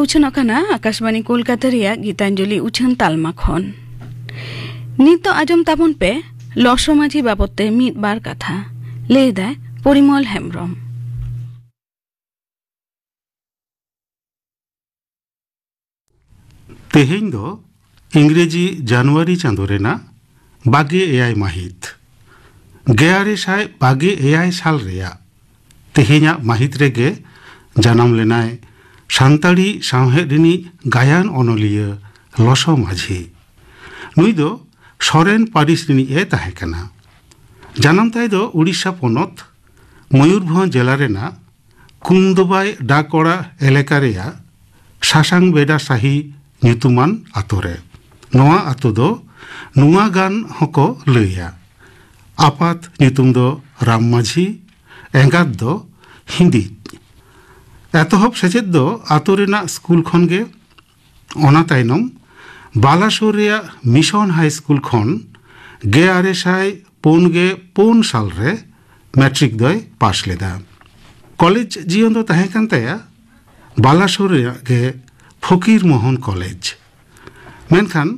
उछनों का ना आकाशवाणी कोलकाता रिया गीतांजलि उछन तालमा खन नितो आजम ताबन पे लसो माझी बाबते मिद बार कथा ले दाय परिमल हेम्ब्रम। तेहेñ दो इंग्रेजी जनवरी चांदो रेना बागे एआई माहित गेआरे साय बागे एआई साल रेया तेहेñा माहित रेगे जानाम लेनाय सान्ताड़ी सावहेद रिनी गायान अनलिया लसो माझी नुई दो सरेन पारिस रिनी ए ताहे कना जानाम ताय दो उड़ीसा पोनत मयूरभंज जिला रेना कुंदबाई डाकोड़ा एलेका रेया सासांग बेडा साही ᱧᱩᱛᱩᱢᱟᱱ ᱟᱛᱳᱨᱮ ᱱᱚᱣᱟ ᱟᱛᱳ ᱫᱚ ᱱᱚᱣᱟ ᱜᱟᱱ ᱦᱚᱸᱠᱚ ᱞᱟᱹᱭᱟ ᱟᱯᱟᱛ ᱧᱩᱛᱩᱢ ᱫᱚ ᱨᱟᱢ ᱢᱟᱹᱡᱷᱤ ᱮᱸᱜᱟᱛ ᱫᱚ ᱦᱤᱸᱫᱤᱡ ᱮᱛᱚᱦᱚᱵ ᱥᱮᱪᱮᱫ ᱫᱚ ᱟᱛᱳ ᱨᱮᱱᱟᱜ ᱥᱠᱩᱞ ᱠᱷᱚᱱᱜᱮ ᱚᱱᱟ ᱛᱟᱭᱱᱚᱢ ᱵᱟᱞᱟᱥᱳᱨ ᱨᱮᱭᱟᱜ ᱢᱤᱥᱚᱱ ᱦᱟই ᱥᱠᱩᱞ ᱠᱷᱚᱱ 1954 ᱥᱟᱞ ᱨᱮ ᱢᱮᱴᱨᱤᱠ ᱫᱚᱭ ᱯᱟᱥ ᱞᱮᱫᱟ ᱠᱚᱞᱮᱡᱽ ᱡᱤᱭᱚᱱ ᱫᱚ ᱛᱟᱦᱮᱸ ᱠᱟᱱ ᱛᱟᱭᱟ ᱵᱟᱞᱟᱥᱳᱨ ᱨᱮᱭᱟᱜ ᱜᱮ फकीर मोहन कॉलेज मेनखान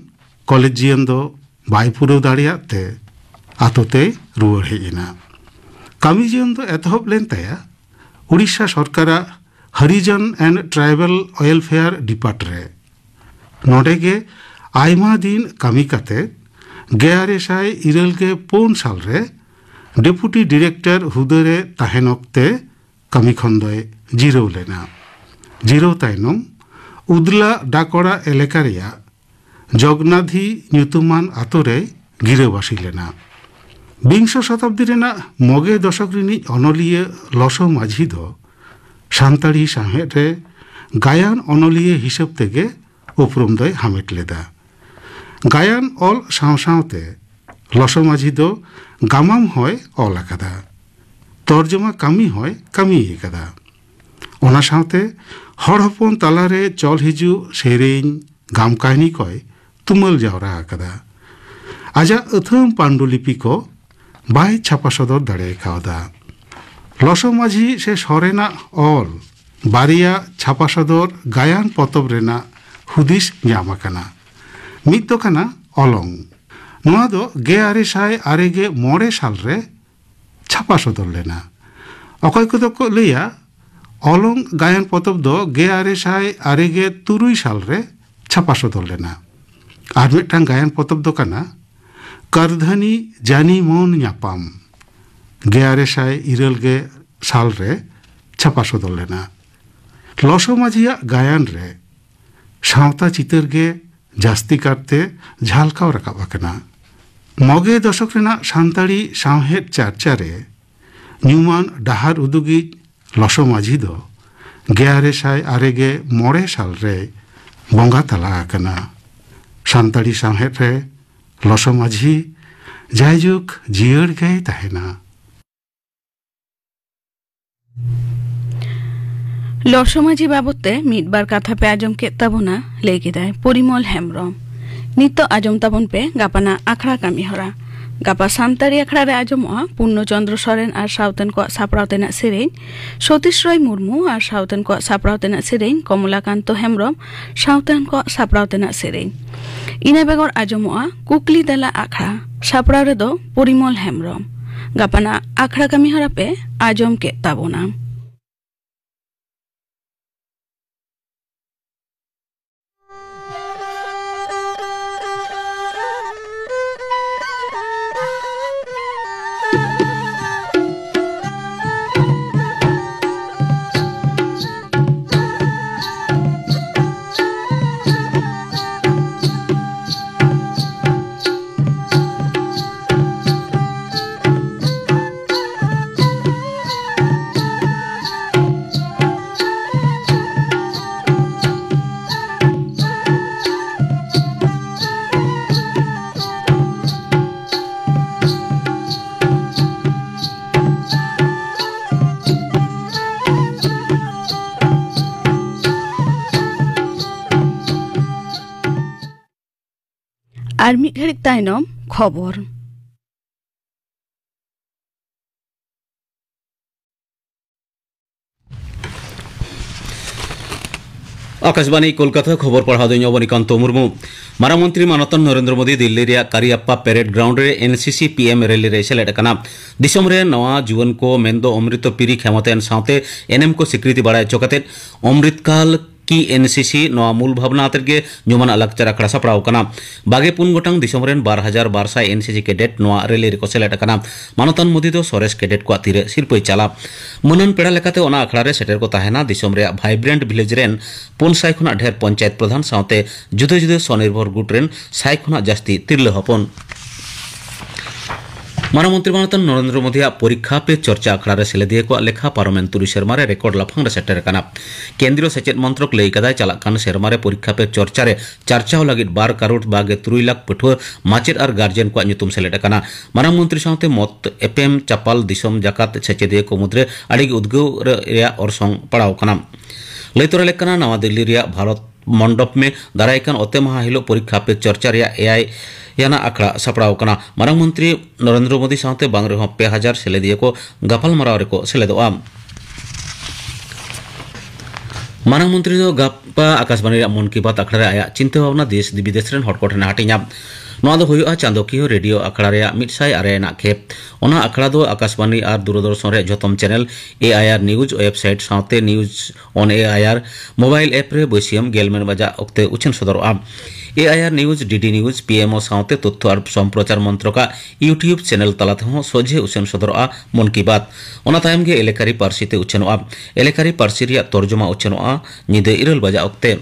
कॉलेज जीवन दो बाय पुरव दाड़ियाते आतोते रुवाड़ हेजना कामी जीवन दो एतहब लेन ताया उड़ीसा सरकार Harijan and tribal welfare department नोडेगे आयमा दिन कामी काते 1904 साल रे डेपुटी डायरेक्टर हुदरे ताहेन ओक्ते कामी खंदय जिरौ लेना जिरौ तायनम उदला डाकोड़ा एलेका रेया जगन्नाथी ᱧᱩᱛᱩᱢᱟᱱ आतोरे गिरबासी लेना विंश शताब्दी रेना मगे दशक रिनी अनलिया लसो माझी दो सान्ताड़ी सावहेद रे गायान अनलिया हिसाब तेगे उपरुम दय हामेट लेदा गायान ऑल साव सावते लसो माझी दो गामाम होय ऑल आकादा तर्जमा कामी होय कामी आकादा ओना सावते हर हपन तालारे चल हिजू सेरेñ गाम काहिनी कय तुमल जावरा आकादा आजा अथम पांडुलिपि को बाय छापा सदर दाड़े खावदा लसो माझी से सरेना ऑल बारिया छापा सदर गायान पतब रेना हुदिस ᱧᱟᱢ आकाना मिद दो काना अलंग नोआ दो 1909 साल रे छापा सदर लेना अकय कदो को लैया अलंग गायन पतब दो 1909 साल रे छापा सदर लेना आर मिदटां गायन पतब दो काना करधानी जानी मन ᱧᱟᱯᱟᱢ 1909 साल रे छापा सदर लेना लसो माझिया गायन रे सावता चितर गे जास्ती करते झालकाव राकाब आकना मगे दशक रेना सान्ताड़ी सावहेद चर्चा रे ᱧᱩᱢᱟᱱ डाहार उदुगी लसो माझी दो 1909 साल रे बंगा तला आकना सान्ताड़ी सावहेद रे लसो माझी जायजुग जियर गए ताहेना लसो माझी बाबते मिदबार कथा पे आजम के ताबोना ले केदाय परिमल हेम्ब्रम नितो आजम ताबन पे गापाना आखड़ा कामी हरा गापा सान्ताड़ी आखड़ा रे आजमोआ पूर्णचंद्र सोरेन और सावतेन को सापड़ावतेना सेरेñ सतीश रय मुर्मू और सावतेन को सापड़ावतेना सेरेñ कमलाकांत हेम्ब्रम सावतेन को सापड़ावतेना सेरेñ इना बेगर आजमोआ कुकली देला आखड़ा सापड़ा रे दो परिमल हेम्ब्रम गापाना आखड़ा कामी हरा पे आजम के ताबोना আর মিড ঘাড়িক তাইনম খবর आकाशवाणी कोलकाता खबर पढ़ा अवनीकांत मुर्मू मारामंत्री मानतन नरेंद्र मोदी दिल्ली रे कारियाप्पा पेरेड ग्राउंड रे एनसीसी पीएम रैली रे सेलेद कना दिसम रे नवा जीवन को मेंदो अमृत पीरी क्षमतायन साथे एनएम को स्वीकृति बड़ाय चोकते अमृतकाल की एनसीसी नवा मूल भावना आतरगे जुमान अलगचर अखड़ा सपड़ाव कना बागे पुन गोटांग दिसम रेन 12,200 एनसीसी कैडेट नवा रैली रे को सेलेद कना मानतन मोदी दो सोरेस कैडेट को तीरे सिरपय चाला मनन पेड़ा लेकाते ओना अखड़ा रे सेटर को ताहेना दिसम रे वाइब्रेंट विलेज रेन 500 खुना ढेर पंचायत प्रधान साथे जुदे जुदे स्वनिर्भर गुट रेन 100 खुना जास्ती तिरले हपन मानमंत्री मानतन नरेंद्र मोदी परीक्षा पे चर्चा अखड़ा सेलेदिए को लेखा पार्लामेंट 3 सेरमारे रेकर्ड लाफांग सेटर कना केंद्रीय सेचेत मंत्रक लई कदा चलाकान सेरमारे परीक्षा पे चर्चा रे चर्चा लगित 12 करोड़ 23 लाख पठुआ माचेद और गार्जियन को nyutum सेलेट कना मानमंत्री साथे मत एपीएम चापाल दिसम जाकात सेचेदिए को मुद्रे अड़ी उद्गव रे ओरसंग पड़ाव कना लैतरा लेकना नवा दिल्ली रे भारत मंडप में दारायकान ओते महा हिलो परीक्षा पे चर्चा रे एआई याना अखड़ा सपड़ाव कना मारांग मंत्री नरेंद्र मोदी साथे बांगरे 2000 सेलेदिए को गपाल माराव रे को सेलेदोआ मारांग मंत्री दो गपा आकाशवाणी मन की बात अखड़ा रे आया चिंता भावना देश विदेश रेन हट कोठना हाटिया नवा दो हुआ चांदोकियो रेडियो अखड़ा रे 106 खेप ओना अखड़ा दो आकाशवाणी और दूरदर्शन रे जोतम चैनल एआईआर न्यूज वेबसाइट साथे news on AIR mobile app रे बसियम गेलमेन बजा ओक्ते उछन सदरआ AIR news DD news PMO साथे तथ्य और संप्रचार मंत्रका यूट्यूब चैनल तलाते हो सोझे उछन सदरआ मन की बात ओना तायम गे एलेकारी पारसीते उछनआ एलेकारी पारसी रिया तर्जुमा उछनआ निदे 2 बजा ओक्ते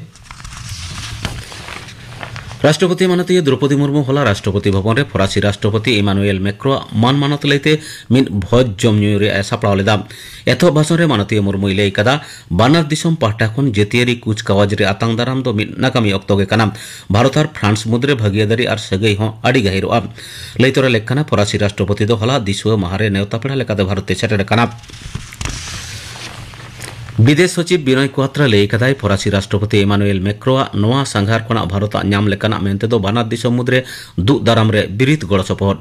राष्ट्रपति मानतीय द्रौपदी मुर्मू होला राष्ट्रपति भवन रे फरासी राष्ट्रपति इमानुएल मैक्रो मान मानत लेते मिन भोज जमन्यु रे सापड़ाव लेदा एथो भाषण रे मानतीय मुर्मू लई कदा बानर दिसम पाहटा खन जेतियारी कुछ कावाज रे आतंग दाराम दो मिन नाकामी अक्तो गे कना भारत और फ्रांस मुद्रे भागीदारी और सगई हो अड़ी गहिरोआ लैतरा लेखना फरासी राष्ट्रपति दो होला दिसव महारे नेवता पेड़ा लेकाते भारत सेटर कना विदेश सचिव विनय क्वात्रा लई कदाय फरासी राष्ट्रपति इमानुएल मैक्रो नवा संघार कोना भारत नाम लेकाना मेनते दो बानार दिसम मुद्रे दु दाराम रे बिरित गड़ सपोहट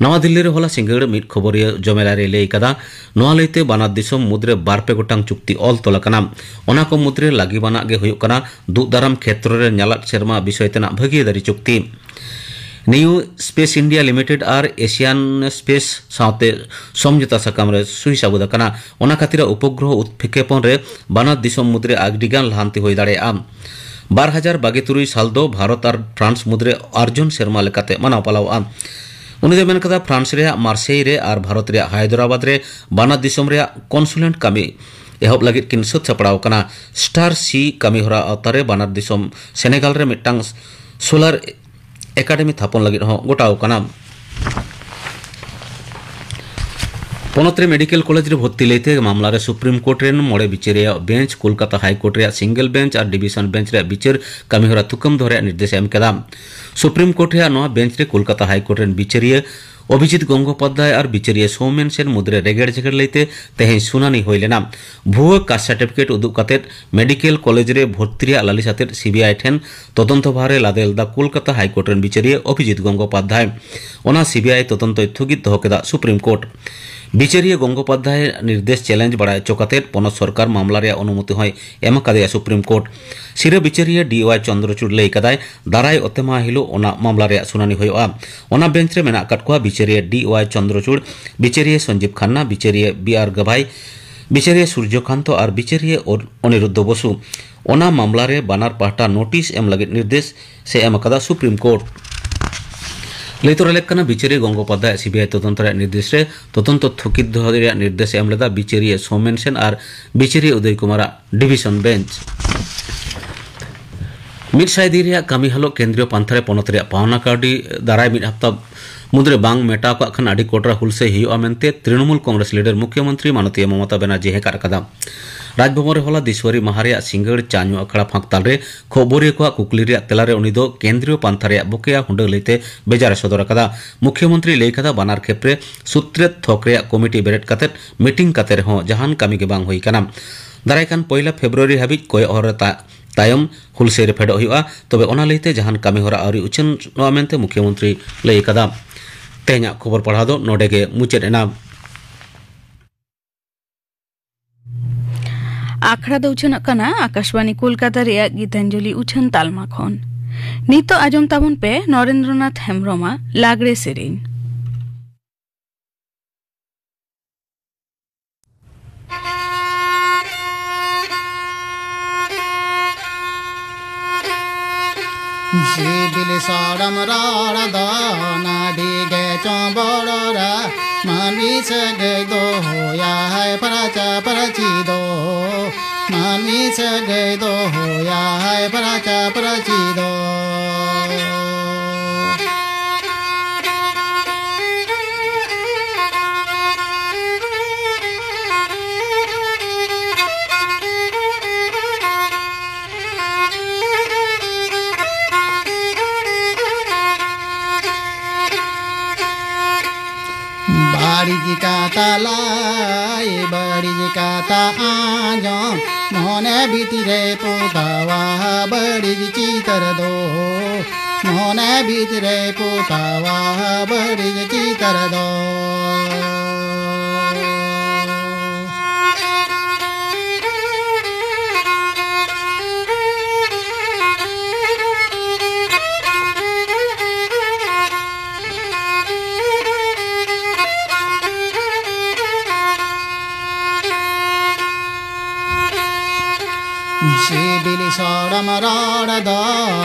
नवा दिल्ली रे होला सिंगड़ मिट खबरिया जमेला रे लई कदा नवा लईते बानार दिसम मुद्रे 2 गोटांग चुक्ति ऑल तोलकना ओना को मुद्रे लागी बाना गे हुयुक कना दु दाराम क्षेत्र रे न्यालाट शर्मा विषय तना भागीदारी चुक्ति न्यू स्पेस इंडिया लिमिटेड और एशियन स्पेस साथे समझौता साकाम रे सुई साबुदा कना ओना खातिर उपग्रह उत्क्षेपण रे बानार दिसम मुद्रे आगडिगान लाहांती होई दाड़ेआ 2023 साल दो भारत और फ्रांस मुद्रे अर्जुन शर्मा लेकाते मनाव पालावआ उनी दो मेन कदा फ्रांस रे मार्सेई रे और भारत रे हैदराबाद रे बानार दिसम रे कॉन्सुलेट कामी एहब लगित किन सत सपड़ाव कना स्टार सी कामी होरा अवतारे बानार दिसम सेनेगाल रे मिटांग सोलर एकाडेमी थापन लगित हो गोटाव कना पनतरे मेडिकल कॉलेज रे भर्ती लेते मामला रे सुप्रीम कोर्ट रे मोड़े बिचारिया बेंच कोलकाता हाई कोर्ट रे सिंगल बेंच और डिविजन बेंच रे बिचार कामीहरा तुकम धरे निर्देश एम केदा सुप्रीम कोर्ट रे नवा बेंच रे कोलकाता हाई कोर्ट रे बिचारिया अभिजीत गंगोपाध्याय और बिचारिया सौमेन सेन मुद्रे रेगेड़ झेगड़ लेते तेहें सुनानी होई लेना भुआ कास्ट सर्टिफिकेट उदुग काते मेडिकल कॉलेज रे भर्ती लालिस आते सीबीआई ठेन तदंत भारे लादेलदा कोलकाता हाई कोर्ट रे बिचारिया अभिजीत गंगोपाध्याय ओना सीबीआई तदंत स्थगित दो केदा सुप्रीम कोर्ट बिचारिया गंगोपाध्याय निर्देश चैलेंज बड़ा चौकाते पनत सरकार मामला रे अनुमति होय एम कादे सुप्रीम कोर्ट सिरे बिचारिया डीवाई चंद्रचूड़ लई कदाय दाराय ओतेमा हिलो ओना मामला रे सुनानी होयआ ओना बेंच रे मेना काटकोआ बिचारिया डीवाई चंद्रचूड़ बिचारिया संजीव खन्ना बिचारिया बीआर गभाई बिचारिया सूर्यकांत और बिचारिया अनिरुद्ध बसु ओना मामला रे बानार पाहटा नोटिस एम लगे निर्देश से एम कदा सुप्रीम कोर्ट लैतरा लेखना बिचारिया गंगोपाध्याय सीबीआई तदंत निर्देश रे तदंत थकित दो निर्देश एम लेदा बिचारिया सौमेन सेन और बिचारिया Uday Kumar division bench mid साइदिरिया कामी हलो केंद्रीय पंथरे पनत रे पावना काउडी दाराय मिड हफ्ता मुद्रे बांग मेटा को अखन आडी कोटरा हुलसे हियो अमेंते तृणमूल कांग्रेस लीडर मुख्यमंत्री मानतीय ममता बनर्जी हेकार कदा राजभवन रे होला दिसवरी महारिया सिंगड़ चान्यो अखड़ा फांकताल रे खबरिया को कुकली रे तेलारे उनी दो केंद्रीय पंथरे बकेया हुंड लेते बेजार सदर कदा मुख्यमंत्री लई कदा बानार खेप्रे सूत्रे थोक रे कमिटी बेरेट काते मीटिंग काते रे हो जहान कामी के बांग होई कना दारायकान 1 फेब्रुआरी हाबिज कोय और तायम हुलसे रे फेडो हुआ तबे ओना लेते जहान कामी होरा आरी उचन नोमेंते मुख्यमंत्री लई कदा तेना खबर पढ़ा दो नोडे के मुचेद एना आखड़ा दो उछन कना आकाशवाणी कोलकाता रे गीतांजलि उछन तालमा खन नितो आजम ताबन पे Narendranath हेम्ब्रमा लागड़े सेरेन Jibili saram rara da na dige chomborora mami sege do ya hai paracha parachi do mami sege do ya hai paracha parachi do Bari kata lai, bari kata ajam, mone bitire putawa, bari citar do, mone bitire putawa, bari citar do. Jibili saram rara da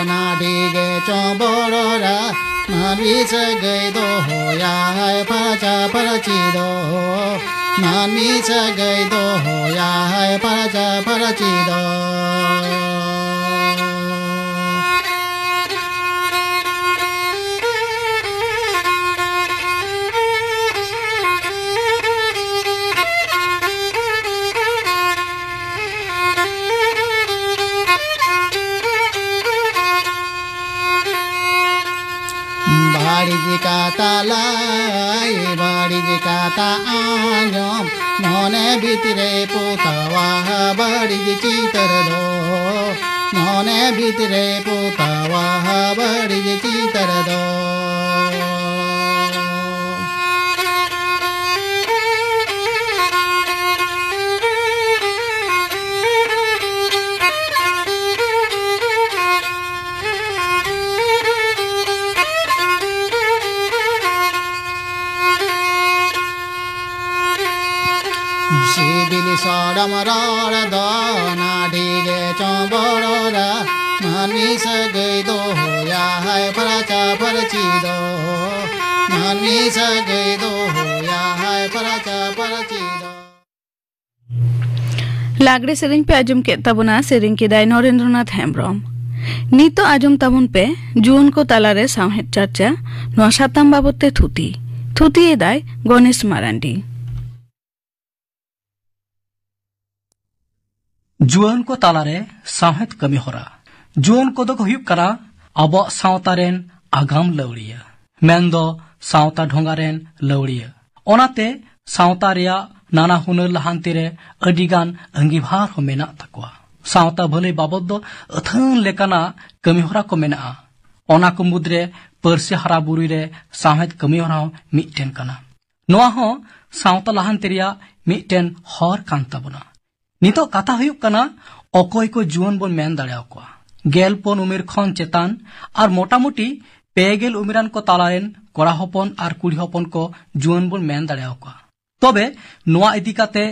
na dige chomborora mami sege do ya hai paracha parachi do mami sege do ya hai paracha parachi do Bari kata lai, bari kata ajam, mone bitire putawa, bari citar do, mone bitire putawa, bari citar do. Jibili saram rara da na dige chomborora mami sege do ya hai paracha parachi do mami sege do ya hai paracha parachi do लागड़े सेरेन पे आजम के तबना सेरेन के दाय नरेंद्रनाथ हेम्ब्रम नितो आजम तबन पे जुन को तालारे सामहेत चर्चा नवा साताम बाबते थुती ए दाय गणेश मारांडी जुआन को तालारे साहेत कमी होरा जुआन को दो हुयुक करा अब सावतारेन आगाम लौड़िया मेंदो सावता ढोंगारेन लौड़िया ओनाते सावता रेया नाना हुनर लहांतिरे अडिगान अंगीभार हो मेना तकवा सावता भले बाबद दो अथन लेकाना कमी होरा को मेना ओना को मुद्रे परसी हरा बुरी रे साहेत कमी होरा मिटेन कना नोआ हो सावता लहांतिरिया मिटेन हर कांता बना नितो कथा हुयुक कना अकोय को जुआन बोन मेन दाड़ेयाव कोआ गेलपन उमेर खन चेतान और मोटामुटी पेगेल उमेरान को तालारेन कोड़ा हपन और कुड़ी हपन को जुआन बोन मेन दाड़ेयाव कोआ तबे नोआ इदिकाते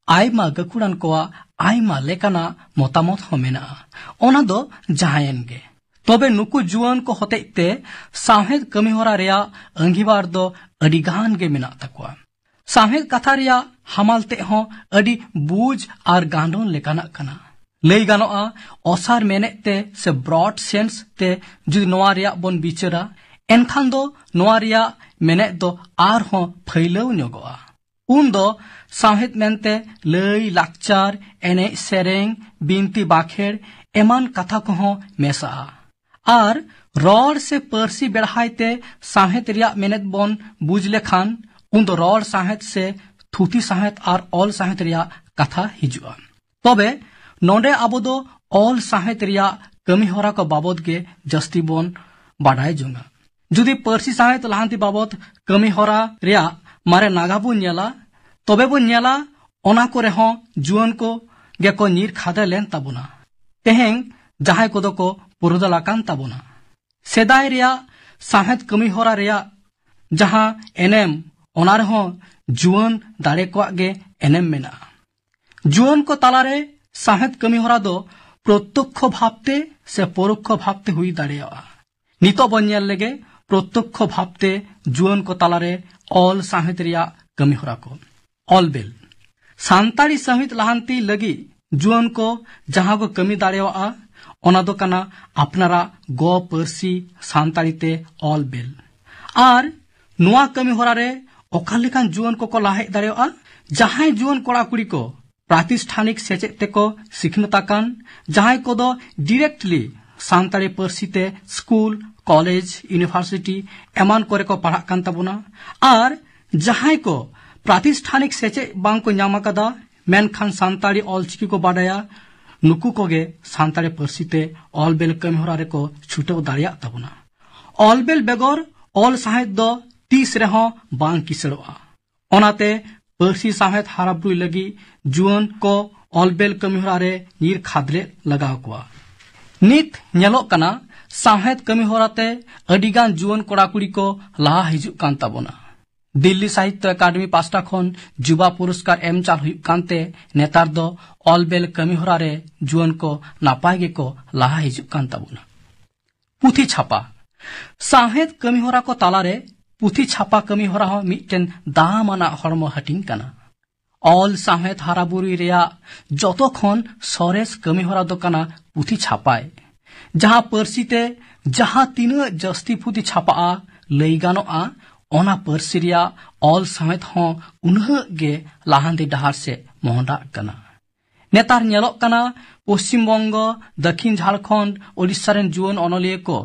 आयमा गकुड़ान कोआ आयमा लेकाना मोतामत हो मेना ओना दो जाहायन गे तबे नुकु जुआन को होतेते साहेद कमी होरा रेया अंगीबार दो अडिगान गे मेना तकवा साहेद कथा रेया हमालते हो अडी बूझ और गांडोन लेकाना कना लई गानोआ ओसार मेनेते से ब्रॉड सेंस ते जुदी नोआ रेया बोन बिचरा एनखान दो नोआ रेया मेने दो आर हो फैलाव न्योगोआ उन दो साहेद मेनते लई लाकचार एने सेरेंग बिनती बाखेर एमान कथा को हो मेसा आर रोड से परसी बेड़हाइते साहेद रेया मेनेत बोन बूझ लेखान उन दो रोड साहेद से थुती साहेत और ऑल साहेत रिया कथा हिजुआ तबे नोंडे आबो दो ऑल साहेत रिया कमी होरा को बाबद के जस्ती बोन बाढ़ाई जुंगा जुदी परसी साहेत लहांती बाबद कमी होरा रिया मारे नागा बो न्याला तबे बो न्याला ओना को रेहो जुआन को गेको नीर खादे लेन ताबुना तेहें जहां कोदो को पुरुदलाकान ताबुना सेदाय रिया साहेद कमी होरा रिया जहां एनेम ओनार हो जुआन दाड़े को गे एनेम मेना जुआन को तालारे साहेद कमी होरा दो प्रत्यक्ष भावते से परोक्ष भावते हुई दाड़ेया नितो बन्याल लेगे प्रत्यक्ष भावते जुआन को तालारे ऑल साहेद रिया कमी होरा को ऑल बेल सांताड़ी सहित लहांती लगी जुआन को जहां को कमी दाड़ेया ओना दो कना अपनारा गो पर्सी सांताड़ी ते ऑल बेल आर नुआ कमी होरा रे ओकालेकान जुआन को लाहे दाड़ेया जहां जुआन कोड़ा कुड़ी को प्रातिष्ठानिक सेचेत तेको सिखनताकान जहां को दो डायरेक्टली सांताड़ी पर्सी ते स्कूल कॉलेज यूनिवर्सिटी एमान करे को पढ़ा कान ताबुना आर जहां को प्रातिष्ठानिक सेचे बांग को ᱧᱟᱢ ᱟᱠᱟᱫᱟ मेनखान सांताड़ी ऑलचिकी को बाडाया नुकु कोगे सांताड़ी पर्सी ते ऑलबेल कमी होरा रे को छुटो दाड़िया ताबुना ऑलबेल बेगोर ऑल साहेद दो 30 रेहो बांग किसड़ोआ ओनाते पर्सी साहेद हाराबुई लगी जुआन को ऑलबेल कमी होरा रे नीर खादले लगाव कोआ नित ᱧᱮᱞᱚᱜ ᱠᱟᱱᱟ साहेद कमी होराते अडिगान जुआन कोड़ाकुड़ी को लाहा हिजुक कान ताबोना दिल्ली साहित्य अकादमी पास्टा खन जुबा पुरस्कार एम चाल हुई कानते नेतार दो ऑलबेल कमी होरा रे जुआन को नापाय गे को लाहा हिजुक कान ताबोना पुथी छापा साहेद कमी होरा को तालारे पुथी छापा कमी होरा हो मिटेन दामाना हरमो हटिंग काना ऑल साहेद हाराबुरी रेया जतो खन सरेस कमी होरा दो काना पुथी छापाय जहां पर्सीते जहां तीन जस्ती पुथी छापा लई गानोआ ओना पर्सी रिया ऑल साहेद हो उन्ह गे लाहांदी डहार से मोहंडा कना नेतार ᱧᱮᱞᱚᱜ कना पश्चिम बंग दक्षिण झारखंड ओडिशा रेन जुआन अनलिये को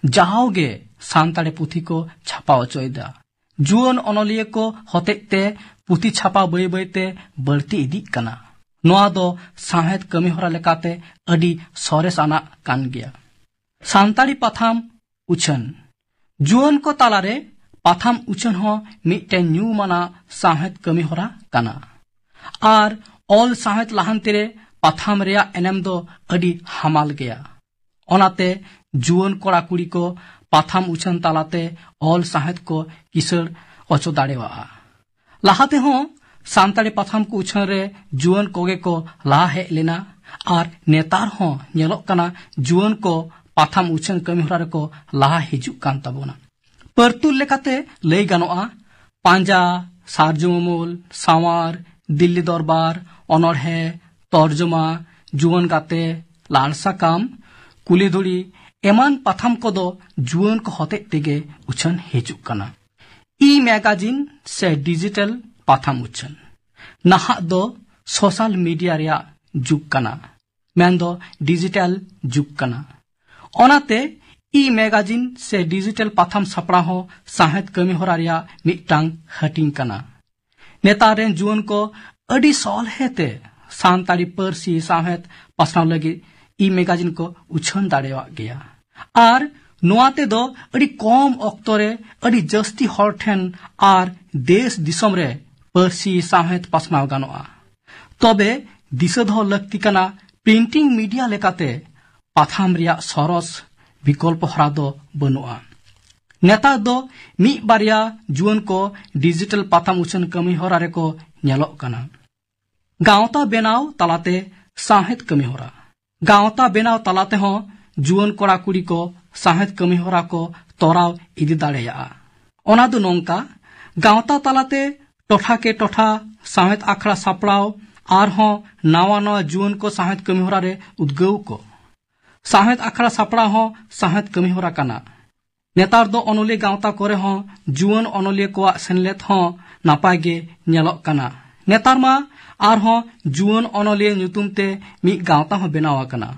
जहाव गे सांताड़ी पुथी को छापा अचोयदा जुआन अनलिये को हतेते पुथी छापा बई बईते बढ़ती इदी कना नोआ दो साहेद कमी होरा लेकाते अडी सरेस आना कान गया सांताड़ी पाथाम उछन जुआन को तालारे पाथाम उछन हो मिटेन न्यू माना साहेद कमी होरा काना आर ऑल साहेद लाहांतिरे पाथाम रेया एनेम दो अडी हामाल गया ओनाते जुआन कोड़ा कुड़ी को पाथाम उछन तालाते ऑल साहेद को किसर ओचो दाड़ेवा लाहाते हो सांताड़ी पाथाम को उछन रे जुआन कोगे को लाहा हे लेना आर नेतार हो ᱧᱮᱞᱚᱜ कना जुआन को पाथाम उछन कमी होरा रे को लाहा हिजुक कान ताबोना परतुल लेकाते लई गानोआ पांजा सारजुमोल सावार दिल्ली दरबार अनरहे तर्जमा जुआन गाते लालसा काम कुलीधुड़ी एमान पाथाम कोदो जुआन को होते तेगे उछन हिजुक कना ई मैगजीन से डिजिटल पाथाम उछन नाहा दो सोशल मीडिया रिया जुग कना मेन दो डिजिटल जुग कना ओनाते ई मैगजीन से डिजिटल पाथाम सपड़ा हो साहेद कमी होरा रिया मिटांग हटिंग कना नेतार रेन जुआन को अडी सॉल हेते सांताड़ी पर्सी साहेद पासनाव लगी ई मैगजीन को उछन दाड़ेवा गया आर नोआते दो अडी कम अक्तरे अडी जस्ती हर ठेन आर देश दिसम रे पर्सी साहेद पासनाव गानोआ तबे दिशा दो लगती कना प्रिंटिंग मीडिया लेकाते पाथाम रिया सरस विकल्प हरा दो बनुआ नेतार दो मी बारिया जुआन को डिजिटल पाथाम उछन कमी होरा रे को ᱧᱮᱞᱚᱜ कना गांवता बेनाव तालाते साहेद कमी होरा गांवता बेनाव तालाते हो जुआन कोड़ा कुड़ी को साहेद कमी होरा को तोराव इदी दाड़ेया ओना दो नोंका गांवता तालाते टोठा के टोठा साहेद आखड़ा सापड़ाव आर हो नावा नवा जुआन को साहेद कमी होरा रे उद्गव को साहेद आखड़ा सापड़ा हो साहेद कमी होरा कना नेतार दो अनोलिये गांवता करे हो जुआन अनोलिये को सेनलेत हो नापाय गे ᱧᱮᱞᱚᱜ कना नेतार मा आर हो जुआन अनोलिये ᱧᱩᱛᱩᱢ ते मी गांवता हो बेनाव कना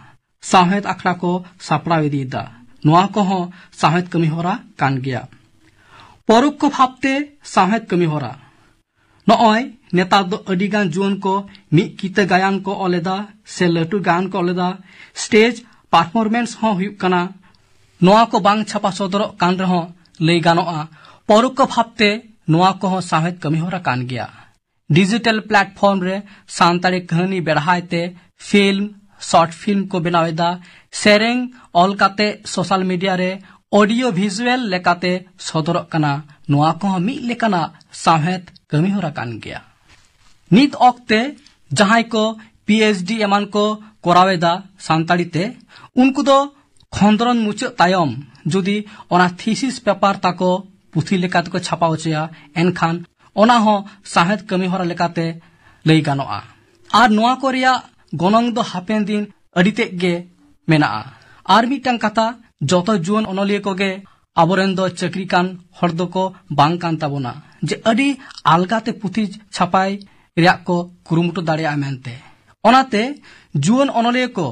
साहेद आखड़ा को सापड़ा इदीदा नोआ को हो साहेद कमी होरा कान गया परोक्ष भावते साहेद कमी होरा नॉय नेतार दो अडिगान जुआन को मी कीते गायन को ओलेदा से लटू गायन को ओलेदा स्टेज परफॉर्मेंस हो हुई कना नोआ को बांग छापा सदरो कान रहो लई गानोआ परोक्ष भावते नोआ को हो साहेद कमी होरा कान गया डिजिटल प्लेटफॉर्म रे सांताड़ी कहानी बेढ़ाते फिल्म शॉर्ट फिल्म को बनावेदा सेरेंग ऑल काते सोशल मीडिया रे ऑडियो विजुअल लेकाते सदरक कना नोआ को मी लेकाना साहेत कमी होरा कान गया नित ऑक्ते जहां को पीएचडी एमान को कोरावेदा सांताड़ी ते उनको दो खंदरन मुचे तायम जुदी ओना थीसिस पेपर ताको पुथी लेकाते को छापा होचया एनखान ओना हो साहेत कमी होरा लेकाते लई गानोआ आर नोआ को रिया गनंग दो हापेन दिन अडिते गे मेना आर मिटन कथा जत जुवन अनलिया कोगे आबोरेन दो चक्री कान हर दो को बांग कान ताबोना जे अडी आलगाते पुथी छापाई रिया को कुरुमुटु दाड़िया मेनते ओनाते जुवन अनलिया को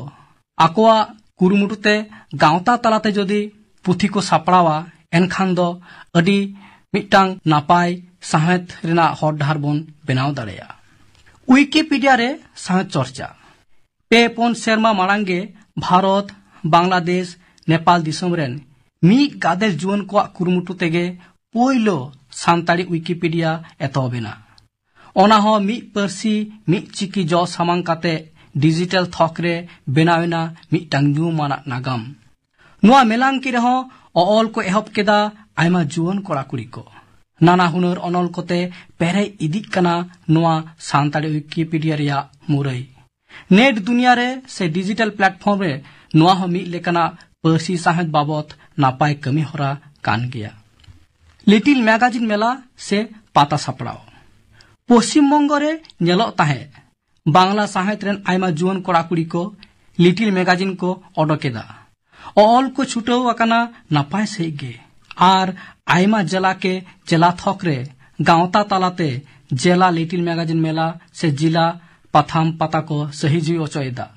आकोआ कुरुमुटुते गांवता तलाते जदि पुथी को सापड़ावा एनखान दो अडी मिटांग नापाय साहेत रिना हर डाहर बोन बेनाव दाड़िया उइकिपीडिया रे साहेत चर्चा पेपन सेरमा मारांगे भारत बांग्लादेश नेपाल दिसम रेन मी गादेल जुवन को कुरुमुटु तेगे पोइलो सांताड़ी उइकिपीडिया एतोबेना ओना हो मी परसी मी चिकी जो सामांग काते डिजिटल थकरे बेनावेना मी टांगजू माना नागाम नुआ मेलांग की रहो ऑल को एहब केदा आयमा जुवन कोड़ा कुड़ी को नाना हुनर अनल कोते पेरे इदिक कना नुआ सांताड़ी उइकिपीडिया रिया मुरई नेट दुनिया रे से डिजिटल प्लेटफॉर्म रे नुआ हो मी लेकना परसी साहेत बाबत नापाय कमी होरा कान गया लिटिल मैगजीन मेला से पाता सापड़ाओ पश्चिम बंगो रे नेलो ताहे बांग्ला साहेत रेन आयमा जुवन कोड़ा कुड़ी को लिटिल मैगजीन को ओडोकेदा ऑल को छुटो वकना नापाय सही गे आर आयमा जिला के जिला थकरे गांवता तालाते जिला लिटिल मैगजीन मेला से जिला पाथाम पाता को सही जुई ओचोयदा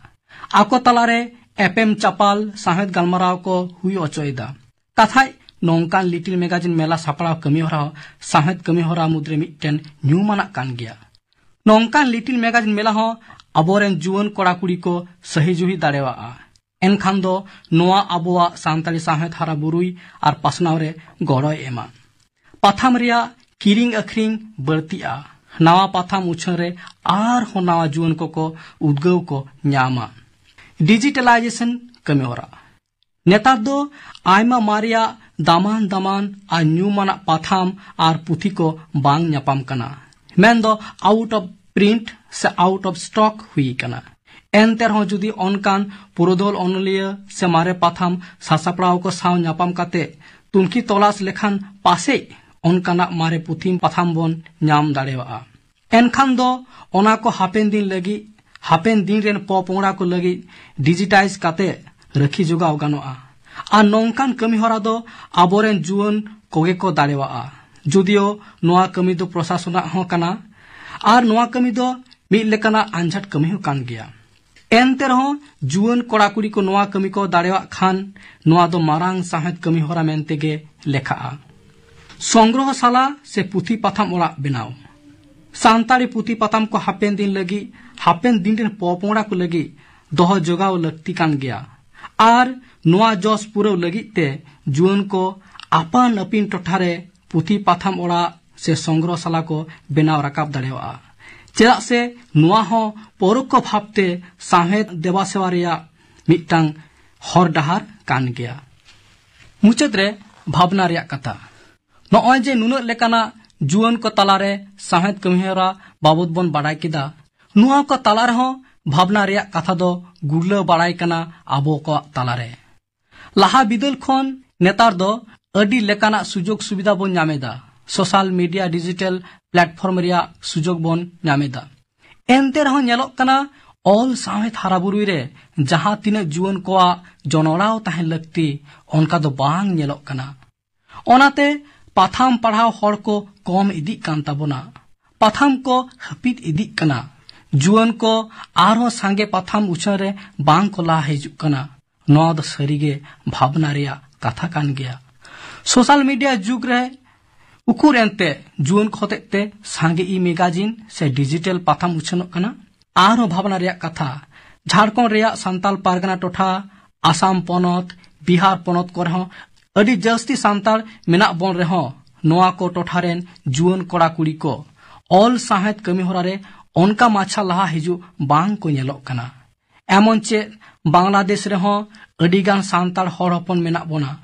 आको तलारे एपएम चापाल साहेत गलमाराव को हुई ओचोयदा कथाय नोंकान लिटिल मैगजीन मेला सापड़ाव कमी होरा साहेत कमी होरा मुद्रे मिटन न्यूमाना कान गया नोंकान लिटिल मैगजीन मेला हो अबोरेन जुवन कोड़ा कुड़ी को सही जुही दाड़ेवा एनखान दो नोआ आबोआ सांताली साहेत हारा बुरुई आर पासनाव रे गड़ोय एमा पाथाम रिया किरिंग अखरिंग बर्तिया नावा पाथाम उछन रे आर हो नावा जुवन को उद्गव को न्यामा डिजिटलाइजेशन कमी होरा नेतार दो आयमा मारिया दामान दामान आ न्यूमाना पाथाम आर पुथी को बांग न्यापाम कना मेन दो आउट ऑफ प्रिंट से आउट ऑफ स्टॉक हुई कना एनतेर हो जुदी ऑनकान पुरोदोल अनलिया से मारे पाथाम सासापड़ाव को साव न्यापाम काते तुनकी तलाश लेखान पासे ऑनकाना मारे पुथी पाथाम बोन न्याम दाड़ेवा एनखान दो ओना को हापेन दिन रेन पोपोड़ा को लगी डिजिटाइज काते रखी जुगाव गानोआ आ नोंकान कमी होरा दो आबोरेन जुवन कोगे को दाड़ेवा जुदियो नोआ कमी दो प्रशासना हो कना आर नोआ कमी दो मी लेकाना आंझाट कमी हो कान गया एनते रहो जुवन कोड़ा कुड़ी को नोआ कमी को दाड़ेवा खान नोआ दो मारांग साहेत कमी होरा मेनते गे लेखा संग्रहशाला से पुथी पाथाम ओड़ा बनाओ सांताड़ी पुथी पाथाम को हापेन दिन रेन पोपोड़ा को लगी दोह जोगाव लगती कान गया आर नोआ जोस पुरव लगी ते जुवन को आपान अपिन टोठारे पुथी पाथाम ओड़ा से संग्रहशाला को बनाव राकाब दाड़ेवा चेदा से नोआ हो परोक्ष भावते साहेत देवा सेवा रिया मिटांग हर डाहार कान गया मुचाद रे भावना रिया कथा नॉय जे नुना लेकाना जुवन को तालारे साहेत कमिहरा बाबत बन बाड़ाय किदा नुआ को तालारे हो भावना रिया कथा दो गुरला बाड़ाय कना आबो को तालारे लाहा बिदल खन नेतार दो अडी लेकाना सुजोग सुविधा बन नामेदा सोशल मीडिया डिजिटल प्लेटफॉर्म रिया सुजोग बन नामेदा एनते रहो नेलोक कना ऑल साहेत हाराबुरुई रे जहां तिना जुवन को जनोड़ाव ताहे लगती उनका दो बांग नेलोक कना ओनाते पाथाम पढ़ाव हर को कम इदी कान ताबोना पाथाम को हपित इदी कना जुवन को आरो सांगे पाथाम उछन रे बांग को ला हिजुक कना नोआ दो सरीगे भावना रिया कथा कान गया सोशल मीडिया जुग रे उकुर एनते जुवन खोते सांगे ई मैगजीन से डिजिटल पाथाम उछन कना आरो भावना रिया कथा झारखंड रिया सांताल पारगना टोठा आसाम पनत बिहार पनत को रहो अडी जस्ती सांताल मेना बन रहो नोआ को टोठारेन जुवन कोड़ा कुड़ी को ऑल साहेद कमी होरा रे उनका माछा लहा हिजु बांग को नेलोक कना एमन चे बांग्लादेश रे हो अडिगान सांताल हर हपन मेना बोना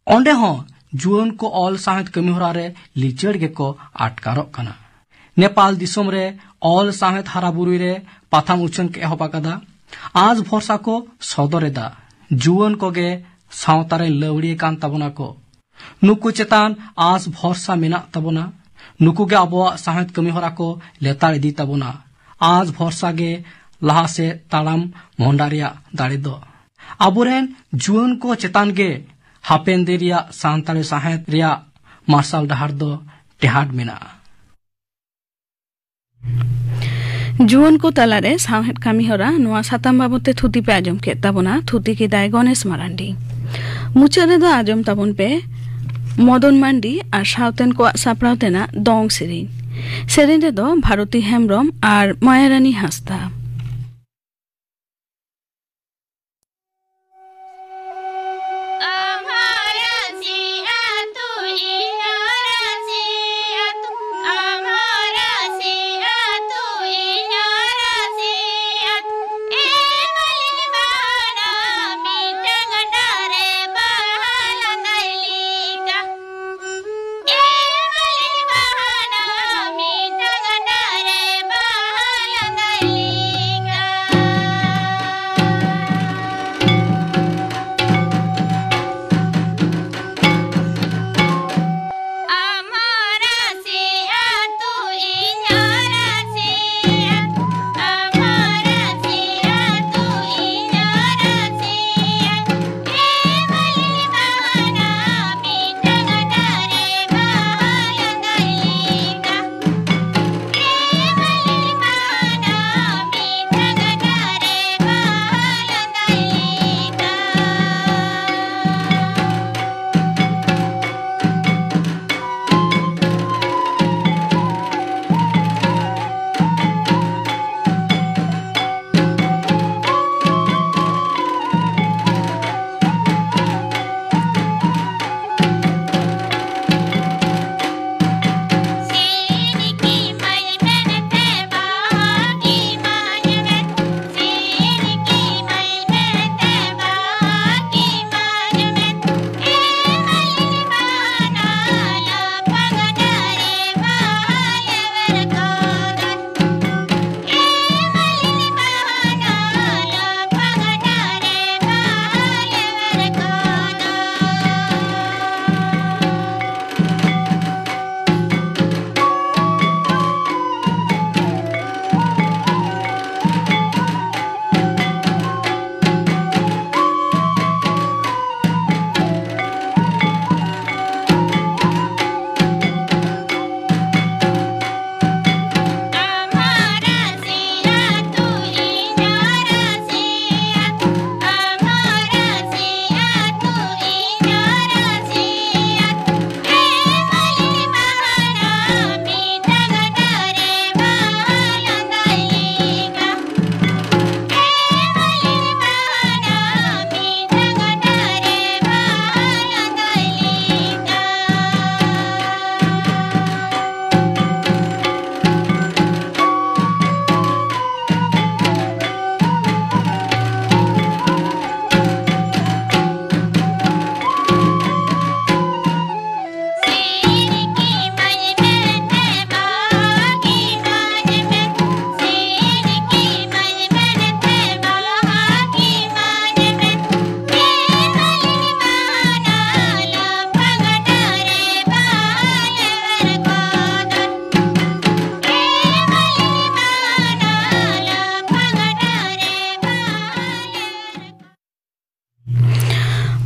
ओंडे हो जुआन को ऑल साहेद कमी होरा रे लिचड़ गे को आटकारक कना नेपाल दिसोम रे ऑल साहेद हाराबुरुई रे पाथाम उचन के एहबा कदा आज भरसा को सदरेदा जुआन को गे सावतारे लवड़ी कान तबना को नुकु चेतान आज भरसा मेना तबना नुकु गे अबवा साहेद कमी होरा को लेतार इदी तबना आज भरसा गे लहा से तालाम मोहंडारिया दाड़े दो अबुरेन जुआन को चेतान गे हापेन देरिया सांताले साहेद रिया मार्शल डहार दो टेहाड मेना जुआन को तालारे साहेद कमी होरा नुआ साताम बाबते थुती पे आजम के तबना थुती की दाय गणेश मारांडी मुचारे दो आजम तबन पे मदन मांडी और साउतेन को सापड़ाव तेना दोंग सेरेन रे दो भारती हेम्ब्रम और मायारानी हास्ता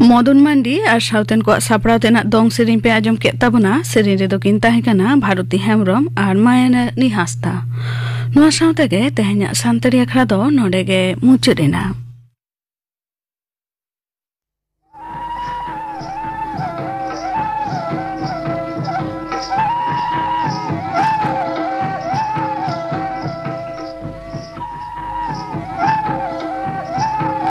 मदन मांडी और साउतेन को सापड़ाव तेना दोंग सेरेन पे आजम के तबना सेरेन रे दो किन ताहेकाना भारती हेम्ब्रम और मायारानी हास्ता नुआ साउते गे तेहेन्या सान्ताड़ी आखड़ा दो नोडे गे मुचादेना।